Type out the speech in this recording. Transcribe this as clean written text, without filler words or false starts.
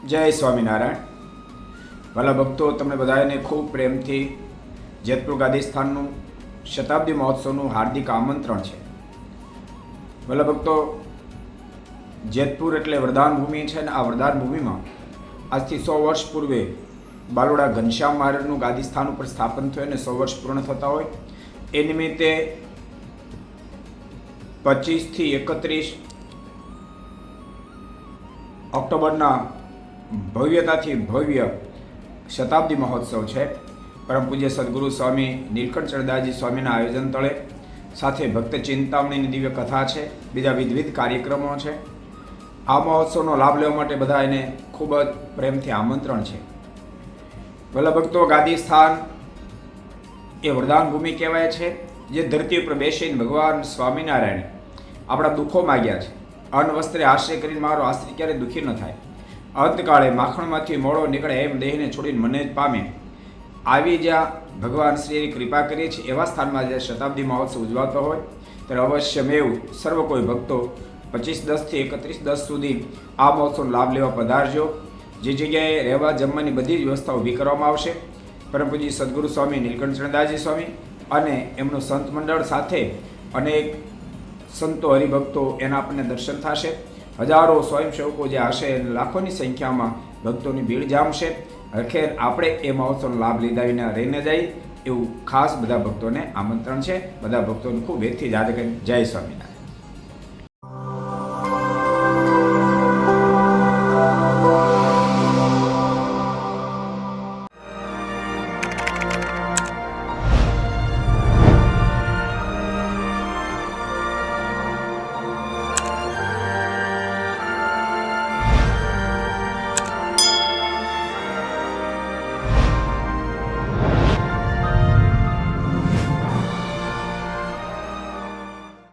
જય સ્વામિનારાયણ. વાલા ભક્તો, તમને બધાને ખૂબ પ્રેમથી જેતપુર ગાદી સ્થાનનું શતાબ્દી મહોત્સવનું હાર્દિક આમંત્રણ છે. વાલા ભક્તો, જેતપુર એટલે વરદાન ભૂમિ છે ને આ વરદાન ભૂમિમાં આજથી 100 વર્ષ પૂર્વે બાલોડા ઘનશ્યામ મહારાજનું ગાદી સ્થાન ઉપર સ્થાપન થયું અને 100 વર્ષ પૂર્ણ થતા હોય એ નિમિત્તે 25 થી 31 ઓક્ટોબરના ભવ્યતાથી ભવ્ય શતાબ્દી મહોત્સવ છે. પરમ પૂજ્ય સદગુરુ સ્વામી નીલકંઠ ચરણદાસજી સ્વામીના આયોજન તળે સાથે ભક્ત ચિંતામણીની દિવ્ય કથા છે, બીજા વિવિધ કાર્યક્રમો છે. આ મહોત્સવનો લાભ લેવા માટે બધા એને ખૂબ જ પ્રેમથી આમંત્રણ છે. ભલા ભક્તો, ગાદી સ્થાન એ વરદાન ભૂમિ કહેવાય છે, જે ધરતી ઉપર બેસીને ભગવાન સ્વામિનારાયણ આપણા દુઃખો માગ્યા છે. અન્ન વસ્ત્રે આશ્રય કરીને મારો આશ્રય ક્યારે દુઃખી ન થાય, અંતકાળે માખણમાંથી મોળો નીકળે એમ દેહને છોડીને મને જ પામે, આવી જ્યાં ભગવાન શ્રીની કૃપા કરીએ છીએ એવા સ્થાનમાં જે શતાબ્દી મહોત્સવ ઉજવાતો હોય ત્યારે અવશ્યમેવ સર્વ કોઈ ભક્તો 25-10 થી 31-10 સુધી આ મહોત્સવનો લાભ લેવા પધારજો. જે જગ્યાએ રહેવા જમવાની બધી જ વ્યવસ્થા ઊભી કરવામાં આવશે. પરમ પૂજ્ય સદગુરુ સ્વામી નીલકંઠ ચરણદાસજી સ્વામી અને એમનું સંત મંડળ સાથે અનેક સંતો હરિભક્તો એના આપણને દર્શન થશે. હજારો સ્વયંસેવકો જે હશે લાખોની સંખ્યામાં ભક્તોની ભીડ જામશે. ખેર આપણે એ મહોત્સવનો લાભ લીધા વિના રહી ન જાય એવું ખાસ બધા ભક્તોને આમંત્રણ છે. બધા ભક્તોને ખૂબ વેદથી યાદ કરી જય સ્વામિનારાયણ.